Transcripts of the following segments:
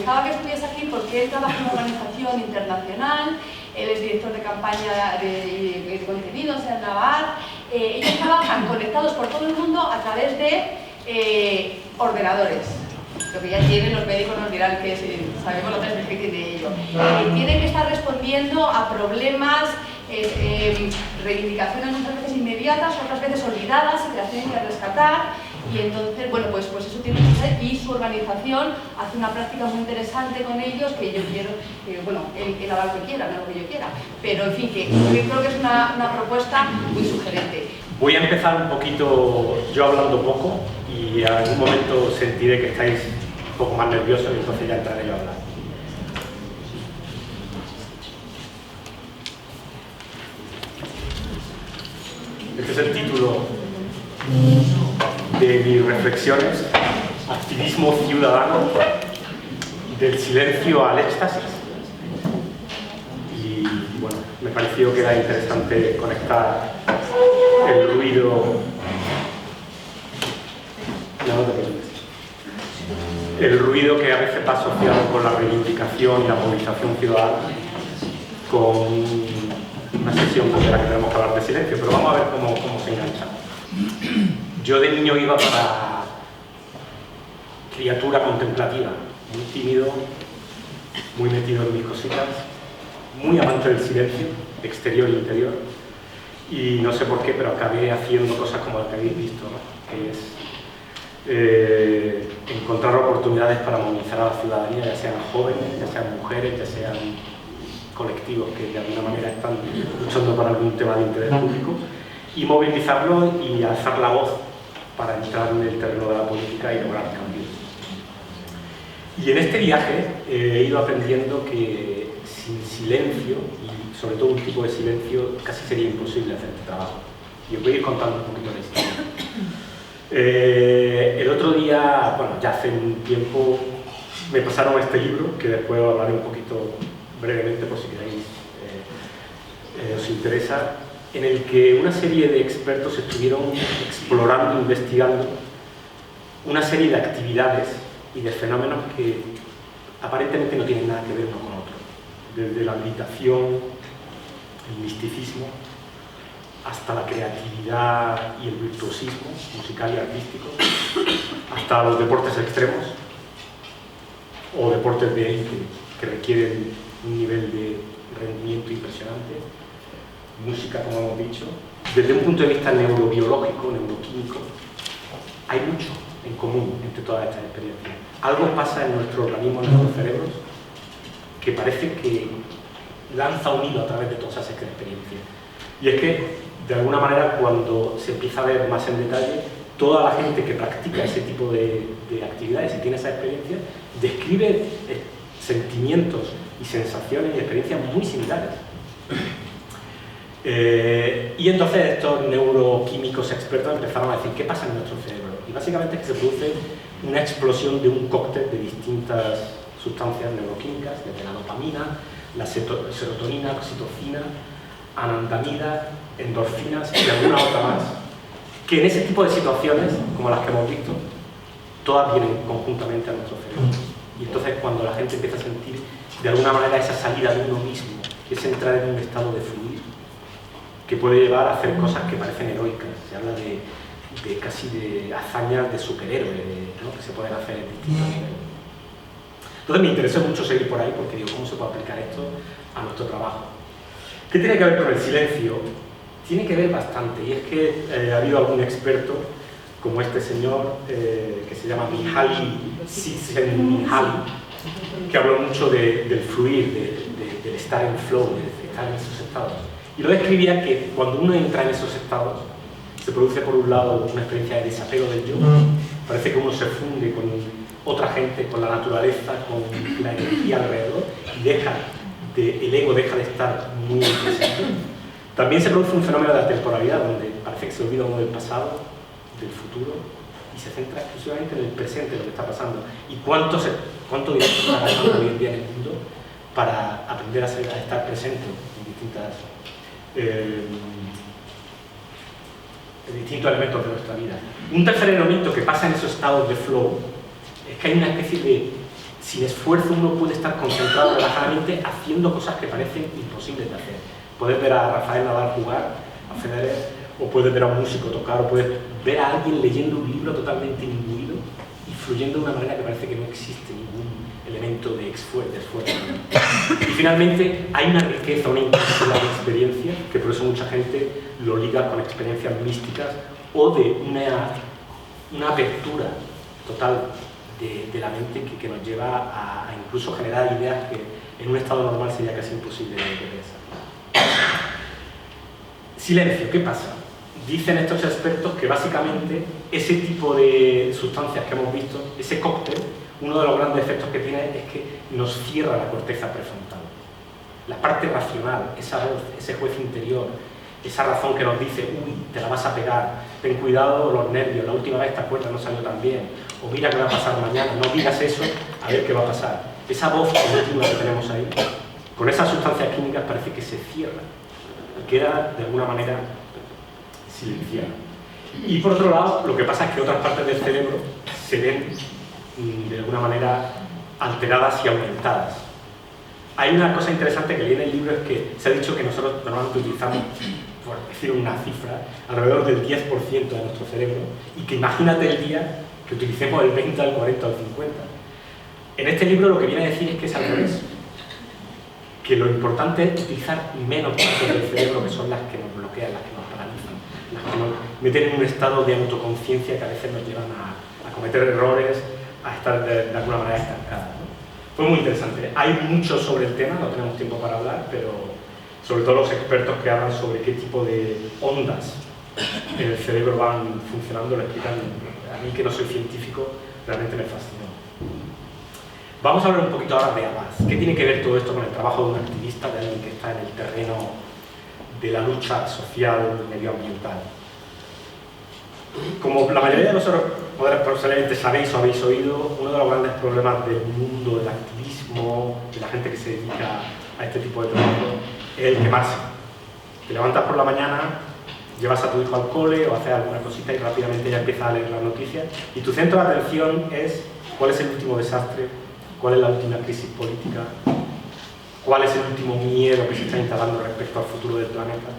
interesaba que estuviese aquí porque él trabaja en una organización internacional, él es director de campaña de contenidos en Navarra. Ellos trabajan conectados por todo el mundo a través de ordenadores. Lo que ya tienen los médicos nos dirán que sabemos lo que tiene ello. Tienen que estar respondiendo a problemas, reivindicaciones muchas veces inmediatas, otras veces olvidadas y que las tienen que rescatar. Y entonces, bueno, pues eso tiene que ser, y su organización hace una práctica muy interesante con ellos, que yo quiero, bueno, él hará lo que quiera, no lo que yo quiera, pero en fin, que yo creo que es una propuesta muy sugerente. Voy a empezar un poquito yo hablando poco y en algún momento sentiré que estáis un poco más nerviosos y entonces ya entraré yo a hablar. Este es el título de mis reflexiones: activismo ciudadano del silencio al éxtasis. Y bueno, me pareció que era interesante conectar el ruido, el ruido que a veces va asociado con la reivindicación y la movilización ciudadana con una sesión de la que tenemos que hablar de silencio, pero vamos a ver cómo se engancha. Yo de niño iba para criatura contemplativa, muy tímido, muy metido en mis cositas, muy amante del silencio, exterior e interior, y no sé por qué, pero acabé haciendo cosas como las que habéis visto, ¿no? Que es encontrar oportunidades para movilizar a la ciudadanía, ya sean jóvenes, ya sean mujeres, ya sean colectivos que de alguna manera están luchando por algún tema de interés público, y movilizarlos y alzar la voz para entrar en el terreno de la política y lograr cambios. Y en este viaje he ido aprendiendo que sin silencio, y sobre todo un tipo de silencio, casi sería imposible hacer este trabajo. Y os voy a ir contando un poquito la historia. El otro día, bueno, ya hace un tiempo, me pasaron este libro, que después os hablaré un poquito brevemente por si queréis, os interesa, en el que una serie de expertos estuvieron explorando, investigando una serie de actividades y de fenómenos que aparentemente no tienen nada que ver uno con otro. Desde la meditación, el misticismo, hasta la creatividad y el virtuosismo musical y artístico, hasta los deportes extremos o deportes de élite que requieren un nivel de rendimiento impresionante, música, como hemos dicho. Desde un punto de vista neurobiológico, neuroquímico, hay mucho en común entre todas estas experiencias. Algo pasa en nuestro organismo, en nuestros cerebros, que parece que lanza un hilo a través de todas esas experiencias. Y es que, de alguna manera, cuando se empieza a ver más en detalle, toda la gente que practica ese tipo de actividades y tiene esa experiencia, describe sentimientos y sensaciones y experiencias muy similares. Y entonces estos neuroquímicos expertos empezaron a decir qué pasa en nuestro cerebro. Y básicamente es que se produce una explosión de un cóctel de distintas sustancias neuroquímicas, desde la dopamina, la serotonina, oxitocina, anandamida, endorfinas y alguna otra más, que en ese tipo de situaciones, como las que hemos visto, todas vienen conjuntamente a nuestro cerebro. Y entonces cuando la gente empieza a sentir de alguna manera esa salida de uno mismo, es entrar en un estado de fluir, que puede llevar a hacer cosas que parecen heroicas. Se habla de casi de hazañas de superhéroe, ¿no? Que se pueden hacer en distintos niveles. Entonces me interesó mucho seguir por ahí porque digo, ¿cómo se puede aplicar esto a nuestro trabajo? ¿Qué tiene que ver con el silencio? Tiene que ver bastante, y es que ha habido algún experto, como este señor, que se llama Mihaly Csikszentmihalyi, que habló mucho del fluir, del estar en flow, de estar en esos estados. Y lo describía que cuando uno entra en esos estados, se produce por un lado una experiencia de desapego del yo, parece que uno se funde con otra gente, con la naturaleza, con la energía alrededor, y el ego deja de estar muy presente. También se produce un fenómeno de atemporalidad, donde parece que se olvida uno del pasado, del futuro, y se centra exclusivamente en el presente, de lo que está pasando. ¿Y cuánto dinero se está gastando hoy en día en el mundo para aprender a estar presente en distintos elementos de nuestra vida? Un tercer elemento que pasa en esos estados de flow es que hay una especie de sin esfuerzo uno puede estar concentrado relajadamente haciendo cosas que parecen imposibles de hacer. Puedes ver a Rafael Nadal jugar, a Federer, o puedes ver a un músico tocar, o puedes ver a alguien leyendo un libro totalmente imbuido y fluyendo de una manera que parece que no existe ningún elemento de esfuerzo. Y finalmente hay una riqueza, una intensidad de experiencia, que por eso mucha gente lo liga con experiencias místicas o de una apertura total de la mente que nos lleva a incluso generar ideas que en un estado normal sería casi imposible de pensar. Silencio, ¿qué pasa? Dicen estos expertos que básicamente ese tipo de sustancias que hemos visto, ese cóctel, uno de los grandes efectos que tiene es que nos cierra la corteza prefrontal. La parte racional, esa voz, ese juez interior, esa razón que nos dice, uy, te la vas a pegar, ten cuidado los nervios, la última vez te acuerdas no salió tan bien, o mira qué va a pasar mañana, no digas eso, a ver qué va a pasar. Esa voz continua que tenemos ahí, con esas sustancias químicas parece que se cierra y queda de alguna manera silenciada. Y por otro lado, lo que pasa es que otras partes del cerebro se ven de alguna manera alteradas y aumentadas. Hay una cosa interesante que leí en el libro, es que se ha dicho que nosotros normalmente utilizamos, por decir una cifra, alrededor del 10% de nuestro cerebro, y que imagínate el día que utilicemos el 20, el 40 o el 50%. En este libro lo que viene a decir es que es al revés, que lo importante es utilizar menos partes del cerebro, que son las que nos bloquean, las que nos paralizan, las que nos meten en un estado de autoconciencia que a veces nos llevan a cometer errores, a estar de alguna manera estancadas, ¿no? Fue muy interesante. Hay mucho sobre el tema, no tenemos tiempo para hablar, pero sobre todo los expertos que hablan sobre qué tipo de ondas en el cerebro van funcionando lo explican. A mí, que no soy científico, realmente me fascinó. Vamos a hablar un poquito ahora de Abbas. ¿Qué tiene que ver todo esto con el trabajo de un activista, de alguien que está en el terreno de la lucha social medioambiental? Como la mayoría de vosotros posiblemente sabéis o habéis oído, uno de los grandes problemas del mundo del activismo, de la gente que se dedica a este tipo de trabajo, es el quemarse. Te levantas por la mañana, llevas a tu hijo al cole o haces alguna cosita y rápidamente ya empiezas a leer las noticias y tu centro de atención es cuál es el último desastre, cuál es la última crisis política, cuál es el último miedo que se está instalando respecto al futuro del planeta.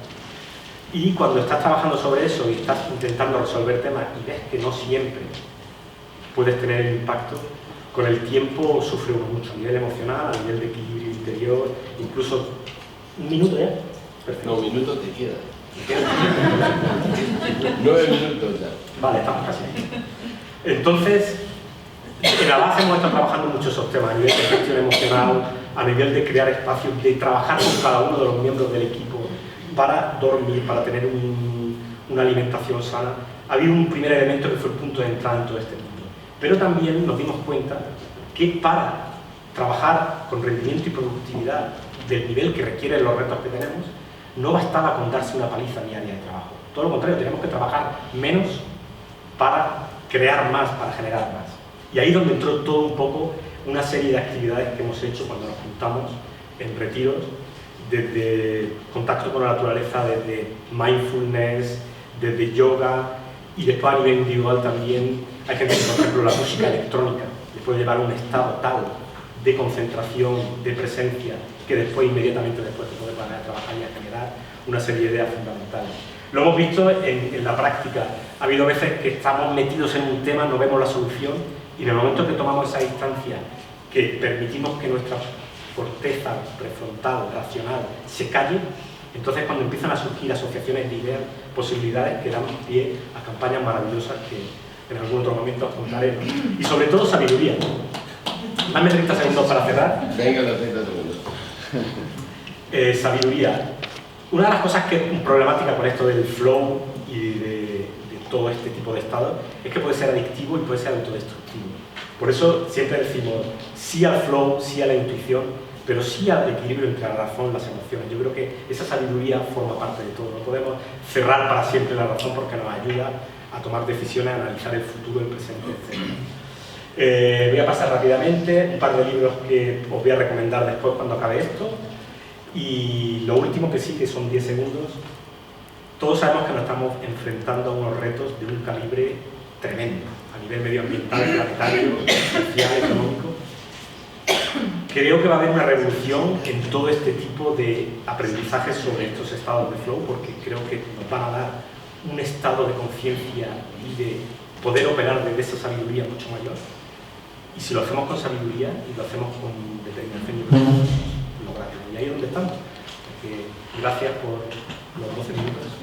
Y cuando estás trabajando sobre eso y estás intentando resolver temas y ves que no siempre puedes tener el impacto, con el tiempo sufre uno mucho, a nivel emocional, a nivel de equilibrio interior, incluso... ¿Un minuto ya? Perfecto. No, un minuto te queda. 9 minutos ya. Vale, estamos casi. Entonces, en la base hemos estado trabajando mucho esos temas, a nivel de gestión emocional, a nivel de crear espacios, de trabajar con cada uno de los miembros del equipo para dormir, para tener una alimentación sana. Ha habido un primer elemento que fue el punto de entrada en todo este mundo. Pero también nos dimos cuenta que para trabajar con rendimiento y productividad del nivel que requieren los retos que tenemos, no bastaba con darse una paliza diaria de trabajo. Todo lo contrario, tenemos que trabajar menos para crear más, para generar más. Y ahí es donde entró todo un poco una serie de actividades que hemos hecho cuando nos juntamos en retiros, desde contacto con la naturaleza, desde mindfulness, desde yoga, y después a nivel individual también hay gente que, por ejemplo, la música electrónica le puede llevar a un estado tal de concentración, de presencia, que después, inmediatamente después, te puede poner a trabajar y a generar una serie de ideas fundamentales. Lo hemos visto en la práctica. Ha habido veces que estamos metidos en un tema, no vemos la solución, y en el momento que tomamos esa distancia, que permitimos que nuestra corteza prefrontal, racional, se calle, entonces cuando empiezan a surgir asociaciones de ideas, posibilidades que dan pie a campañas maravillosas que en algún otro momento os contaré. Y sobre todo sabiduría. Dame 30 segundos para cerrar. Venga, los 30 segundos. Sabiduría. Una de las cosas que es problemática con esto del flow y de todo este tipo de estado es que puede ser adictivo y puede ser autodestructivo. Por eso siempre decimos sí al flow, sí a la intuición, pero sí al equilibrio entre la razón y las emociones. Yo creo que esa sabiduría forma parte de todo. No podemos cerrar para siempre la razón porque nos ayuda a tomar decisiones, a analizar el futuro, el presente, etc. Voy a pasar rápidamente un par de libros que os voy a recomendar después cuando acabe esto. Y lo último que sí, que son 10 segundos, todos sabemos que nos estamos enfrentando a unos retos de un calibre tremendo, a nivel medioambiental, planetario, social, económico, creo que va a haber una revolución en todo este tipo de aprendizajes sobre estos estados de flow, porque creo que nos van a dar un estado de conciencia y de poder operar desde esa sabiduría mucho mayor. Y si lo hacemos con sabiduría y lo hacemos con determinación y podemos lograrlo. Y ahí es donde estamos. Así que gracias por los 12 minutos.